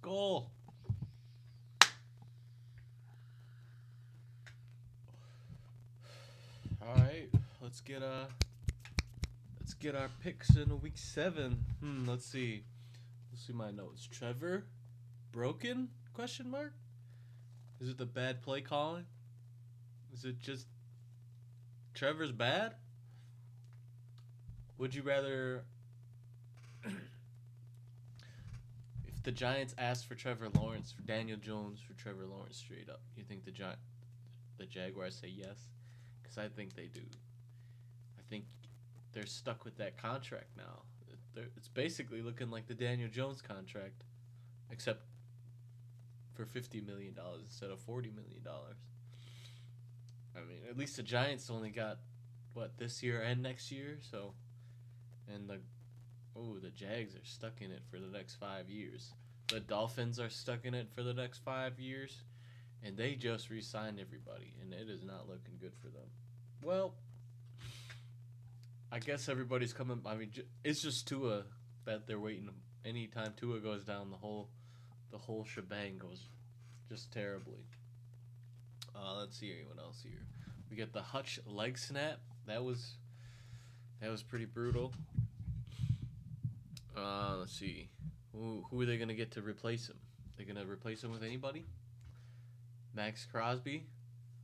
go. All right, let's get our picks in week 7. Let's see. Let's see my notes. Trevor broken? Question mark. Is it the bad play calling? Is it just Trevor's bad? Would you rather if the Giants asked for Trevor Lawrence, for Daniel Jones, for Trevor Lawrence straight up? You think the Jaguars say yes? Because I think they do. I think they're stuck with that contract now. It's basically looking like the Daniel Jones contract, except for $50 million instead of $40 million. I mean, at least the Giants only got what this year and next year, so and the Jags are stuck in it for the next 5 years. The Dolphins are stuck in it for the next 5 years, and they just re-signed everybody, and it is not looking good for them. Well, I guess everybody's coming. I mean, it's just Tua that they're waiting. Anytime Tua goes down, the whole shebang goes just terribly. Let's see what else here. We get the Hutch leg snap. That was pretty brutal. Let's see. Who are they gonna get to replace him? They're gonna replace him with anybody? Max Crosby.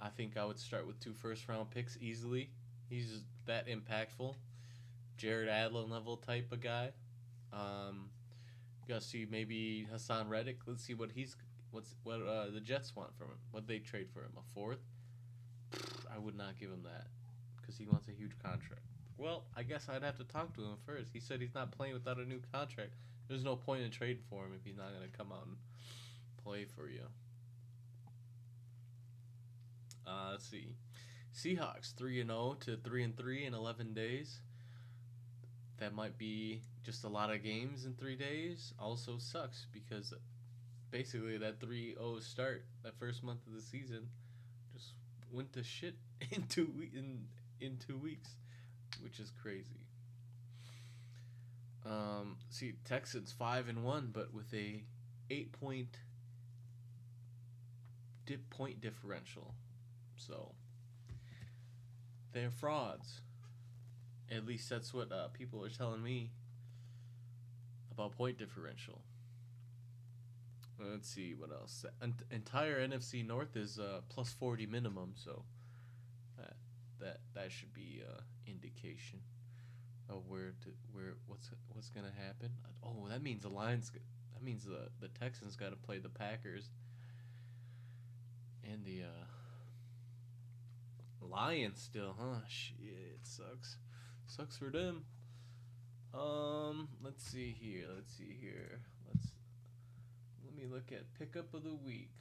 I think I would start with 2 first-round picks easily. He's that impactful. Jared Allen level type of guy. You gotta see maybe Hassan Reddick. Let's see what the Jets want from him. What they trade for him? A 4th? I would not give him that because he wants a huge contract. Well, I guess I'd have to talk to him first. He said he's not playing without a new contract. There's no point in trading for him if he's not gonna come out and play for you. Let's see. Seahawks 3-0 to 3-3 in 11 days. That might be just a lot of games in 3 days. Also sucks because basically that 3-0 start, that first month of the season, just went to shit in 2 weeks, which is crazy. See, Texans 5-1, but with a 8-point point differential. So they're frauds. At least that's what people are telling me about point differential. Let's see what else. The entire NFC North is plus 40 minimum, so that should be indication of what's gonna happen. Oh, that means the Texans got to play the Packers and the Lions still, huh? Shit, it sucks. Sucks for them. Let's see here. Let me look at pickup of the week.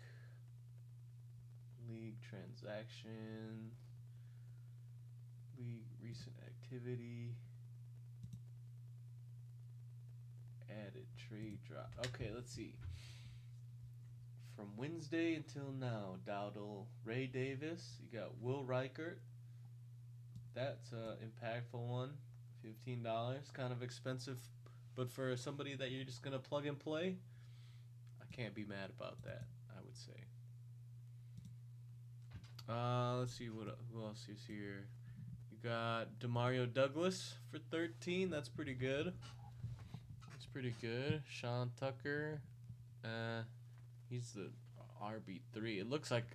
League transaction. League recent activity. Added trade drop. Okay, let's see. From Wednesday until now, Dowdle, Ray Davis. You got Will Reichert. That's an impactful one. $15, kind of expensive, but for somebody that you're just gonna plug and play, I can't be mad about that. I would say. Let's see who else is here. You got Demario Douglas for 13. That's pretty good. Sean Tucker. He's the RB3. It looks like,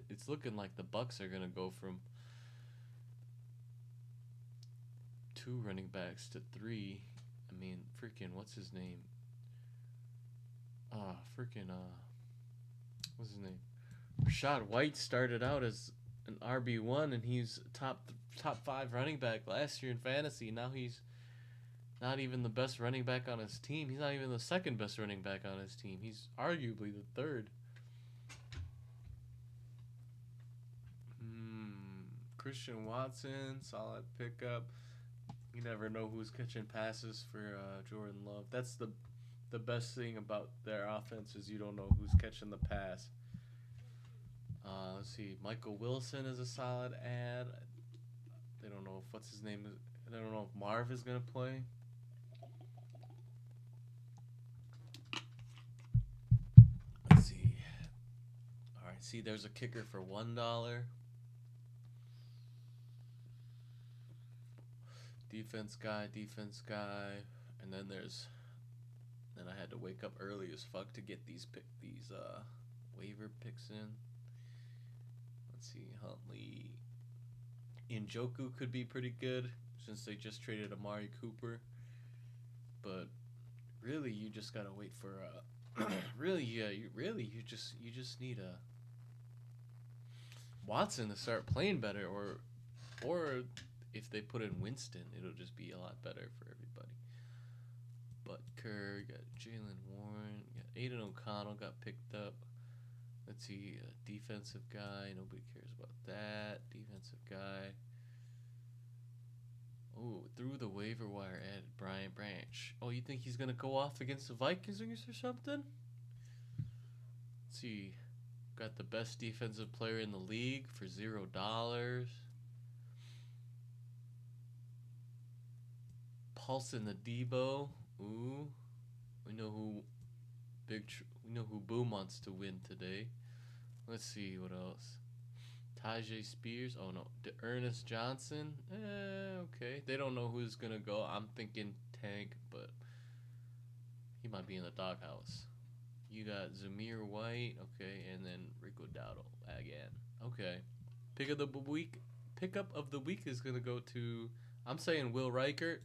it's looking like the Bucks are gonna go from 2 running backs to 3. Freaking what's his name? What's his name? Rashad White started out as an RB1, and he's top 5 running back last year in fantasy. Now he's not even the best running back on his team. He's not even the second best running back on his team. He's arguably the third. Christian Watson, solid pickup. You never know who's catching passes for Jordan Love. That's the best thing about their offense is you don't know who's catching the pass. Let's see. Michael Wilson is a solid ad. They don't know if they don't know if Marv is gonna play. see, there's a kicker for $1. Defense guy, and then then I had to wake up early as fuck to get these waiver picks in. Let's see, Huntley, Njoku could be pretty good since they just traded Amari Cooper, but really you just gotta wait for you just need a Watson to start playing better, or if they put in Winston, it'll just be a lot better for everybody. Butker, got Jalen Warren, got Aiden O'Connell got picked up. Let's see, a defensive guy. Nobody cares about that. Defensive guy. Oh, through the waiver wire added Brian Branch. Oh, you think he's going to go off against the Vikings or something? Let's see. Got the best defensive player in the league for $0. Paulson the Debo. Ooh. We know who Boom wants to win today. Let's see what else. Tajay Spears. Oh no, Ernest Johnson. Okay. They don't know who's gonna go. I'm thinking Tank, but he might be in the doghouse. You got Zamir White. Okay, and then Rico Dowdle again. Okay. Pickup of the week is gonna go to. I'm saying Will Reichert.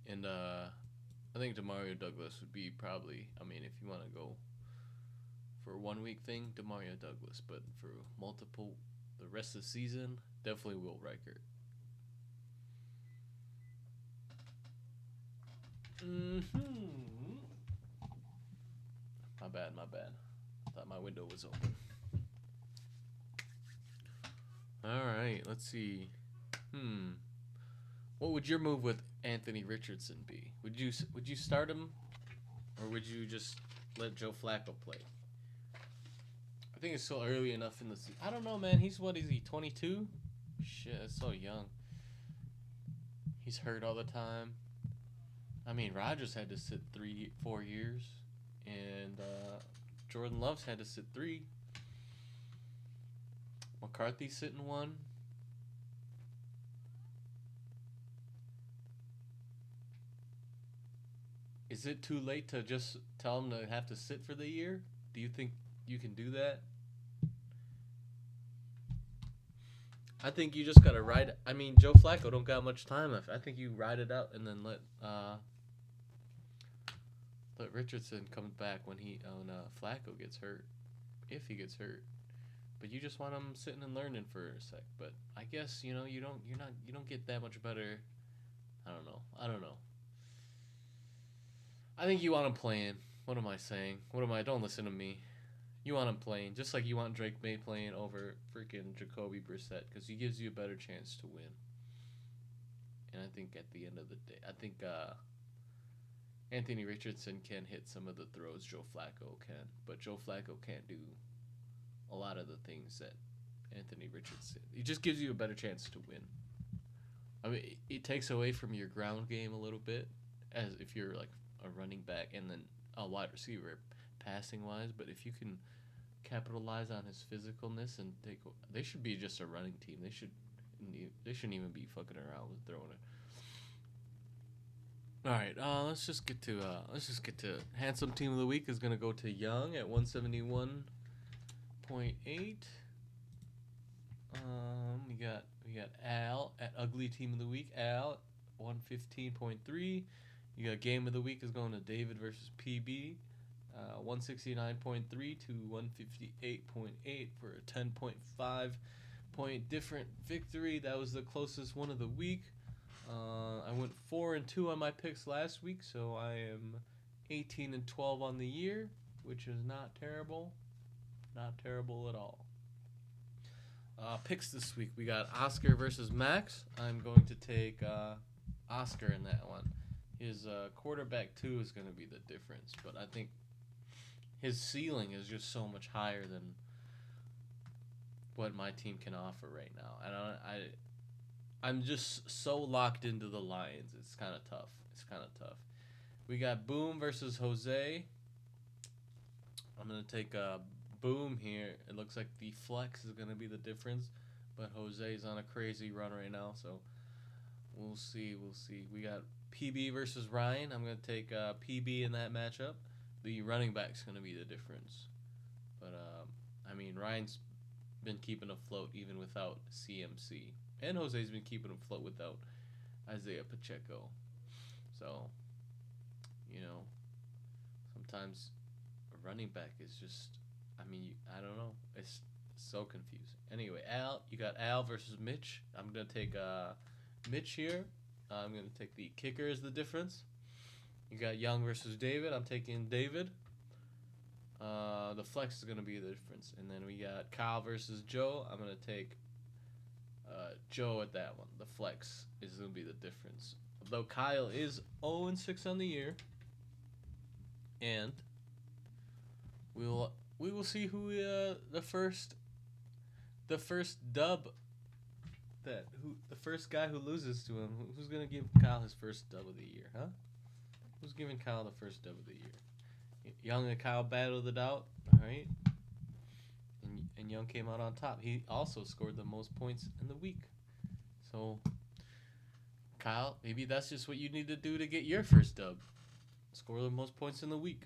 And I think Demario Douglas would be probably. I mean, if you want to go for a 1 week thing, Demario Douglas, but for multiple, the rest of the season, definitely Will Reichert. My bad. I thought my window was open. All right, let's see. What would your move with Anthony Richardson be? Would you start him, or would you just let Joe Flacco play? I think it's still early enough in the season. I don't know, man. What is he, 22? Shit, that's so young. He's hurt all the time. I mean, Rodgers had to sit 4 years, and Jordan Love's had to sit 3. McCarthy's sitting 1. Is it too late to just tell him to have to sit for the year? Do you think you can do that? I think you just gotta ride. I mean, Joe Flacco don't got much time left. I think you ride it out and then let Richardson come back when Flacco gets hurt, if he gets hurt. But you just want him sitting and learning for a sec. But I guess you don't get that much better. I don't know. I think you want him playing. What am I saying? Don't listen to me. You want him playing, just like you want Drake May playing over freaking Jacoby Brissett, because he gives you a better chance to win. And I think at the end of the day, Anthony Richardson can hit some of the throws Joe Flacco can, but Joe Flacco can't do a lot of the things that Anthony Richardson. He just gives you a better chance to win. I mean, it takes away from your ground game a little bit, as if you're like a running back and then a wide receiver passing wise, but if you can capitalize on his physicalness and they should be just a running team. They shouldn't even be fucking around with throwing it. All right, let's just get to handsome team of the week is gonna go to Young at 171.8. We got Al at ugly team of the week. Al 115.3. You got game of the week is going to David versus PB. 169.3 to 158.8 for a 10.5 point different victory. That was the closest one of the week. I went 4-2 on my picks last week, so I am 18-12 on the year, which is not terrible. Not terrible at all. Picks this week, we got Oscar versus Max. I'm going to take Oscar in that one. His quarterback 2 is going to be the difference, but I think his ceiling is just so much higher than what my team can offer right now. And I'm just so locked into the Lions. It's kind of tough. We got Boom versus Jose. I'm gonna take a boom here. It looks like the flex is gonna be the difference, but Jose's on a crazy run right now, so we'll see. We'll see. We got PB versus Ryan. I'm gonna take PB in that matchup. The running back's gonna be the difference, but I mean Ryan's been keeping afloat even without CMC, and Jose's been keeping afloat without Isaiah Pacheco. So you know sometimes a running back is just, I mean, I don't know. It's so confusing. Anyway, you got Al versus Mitch. I'm gonna take Mitch here. I'm gonna take the kicker as the difference. You got Young versus David. I'm taking David. The flex is gonna be the difference, and then we got Kyle versus Joe. I'm gonna take Joe at that one. The flex is gonna be the difference. Although Kyle is 0-6 on the year, and we will see who the first dub the first guy who loses to him. Who's gonna give Kyle his first dub of the year, huh? Who's giving Kyle the first dub of the year? Young and Kyle battled it out, all right. And Young came out on top. He also scored the most points in the week. So, Kyle, maybe that's just what you need to do to get your first dub. Score the most points in the week.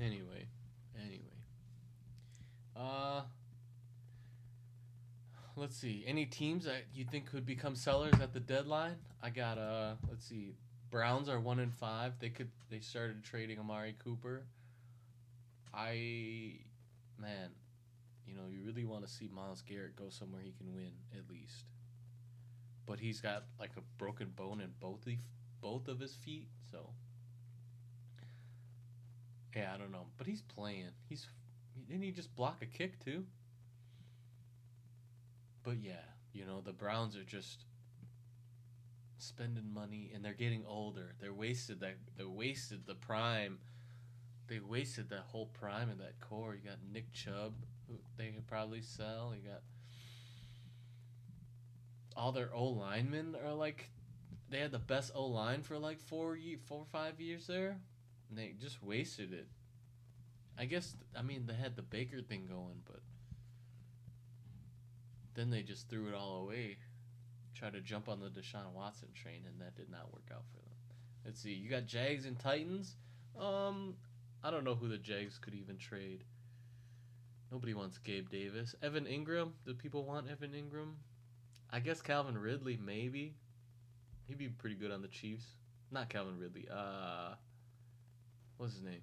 Anyway. Let's see. Any teams that you think could become sellers at the deadline? I got let's see. Browns are 1-5. They started trading Amari Cooper. Man, you really want to see Myles Garrett go somewhere he can win at least. But he's got like a broken bone in both of his feet, so yeah, I don't know. But he's playing. Didn't he just block a kick too? But yeah, the Browns are just spending money and they're getting older. They wasted the prime. They wasted that whole prime of that core. You got Nick Chubb, who they could probably sell. You got all their O linemen are like, they had the best O line for like 4 or 5 years there, and they just wasted it. I guess they had the Baker thing going, but then they just threw it all away. Tried to jump on the Deshaun Watson train, and that did not work out for them. Let's see. You got Jags and Titans. I don't know who the Jags could even trade. Nobody wants Gabe Davis. Evan Ingram. Do people want Evan Ingram? I guess Calvin Ridley, maybe. He'd be pretty good on the Chiefs. Not Calvin Ridley. What's his name?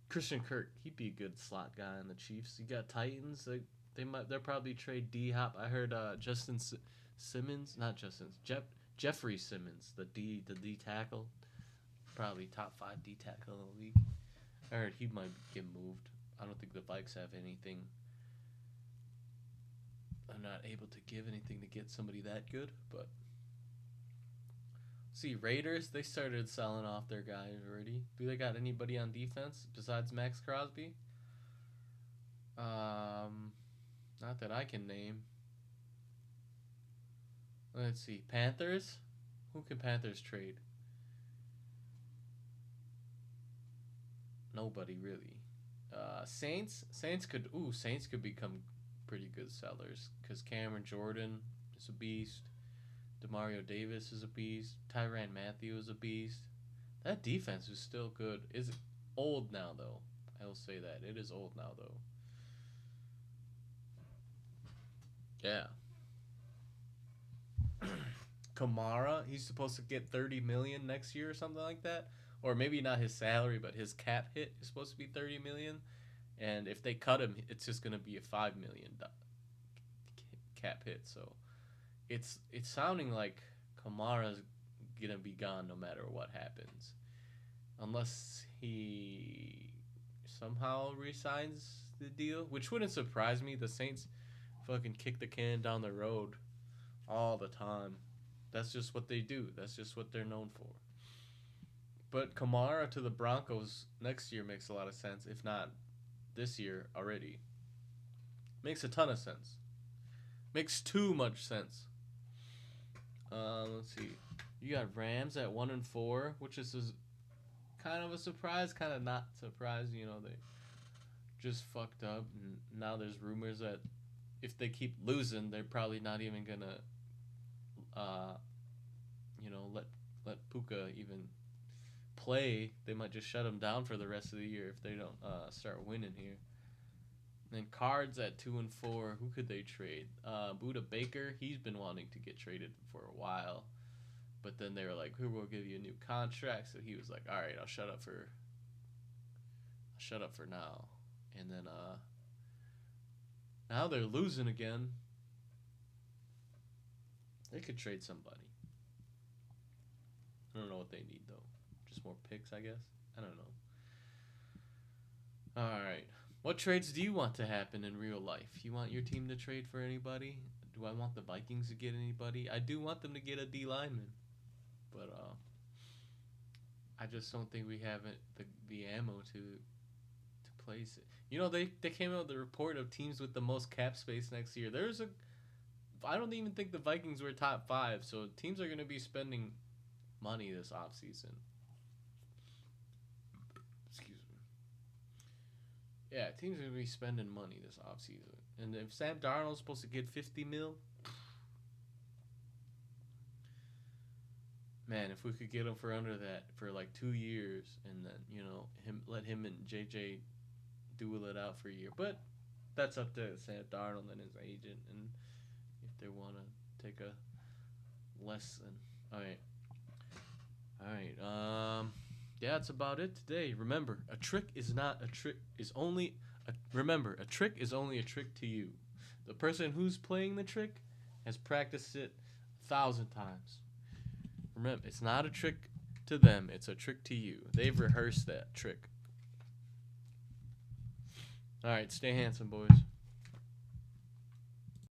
Christian Kirk. He'd be a good slot guy on the Chiefs. You got Titans. They'll probably trade D Hop. I heard Justin Simmons, not Justin, Jeffrey Simmons, the D tackle, probably top 5 D tackle in the league. I heard he might get moved. I don't think the Vikes have anything. I'm not able to give anything to get somebody that good, but see, Raiders, they started selling off their guys already. Do they got anybody on defense besides Max Crosby? Not that I can name. Let's see. Panthers? Who can Panthers trade? Nobody really. Saints could become pretty good sellers because Cameron Jordan is a beast. Demario Davis is a beast. Tyrann Mathieu is a beast. That defense is still good. It's old now, though. I will say that. It is old now, though. Yeah. Kamara, he's supposed to get $30 million next year or something like that. Or maybe not his salary, but his cap hit is supposed to be $30 million. And if they cut him, it's just going to be a $5 million cap hit. So it's sounding like Kamara's going to be gone no matter what happens. Unless he somehow resigns the deal, which wouldn't surprise me. The Saints fucking kick the can down the road all the time. That's just what they do. That's just what they're known for. But Kamara to the Broncos next year makes a lot of sense, if not this year already. Makes a ton of sense. Makes too much sense. Let's see. You got Rams at 1-4, which is kind of a surprise, kind of not surprised. You know, they just fucked up, and now there's rumors that if they keep losing, they're probably not even gonna, uh, let Puka even play. They might just shut him down for the rest of the year if they don't start winning here. And then Cards at 2-4. Who could they trade? Buda Baker. He's been wanting to get traded for a while, but then they were like, "Who will give you a new contract?" So he was like, "All right, I'll shut up for now." And then now they're losing again. They could trade somebody. I don't know what they need though. Just more picks, I guess. I don't know. All right. What trades do you want to happen in real life? You want your team to trade for anybody? Do I want the Vikings to get anybody? I do want them to get a D lineman, but I just don't think we have the ammo to place it. You know, they came out with a report of teams with the most cap space next year. I don't even think the Vikings were top 5, so teams are going to be spending money this offseason. Excuse me. Yeah, teams are going to be spending money this offseason. And if Sam Darnold's supposed to get 50 mil, man, if we could get him for under that for like 2 years, and then, let him and JJ duel it out for a year. But that's up to Sam Darnold and his agent, and if they want to take a less than. All right. Yeah, that's about it today. Remember, a trick is only a trick is only a trick to you. The person who's playing the trick has practiced it 1,000 times. Remember, it's not a trick to them, it's a trick to you. They've rehearsed that trick. All right, stay handsome, boys.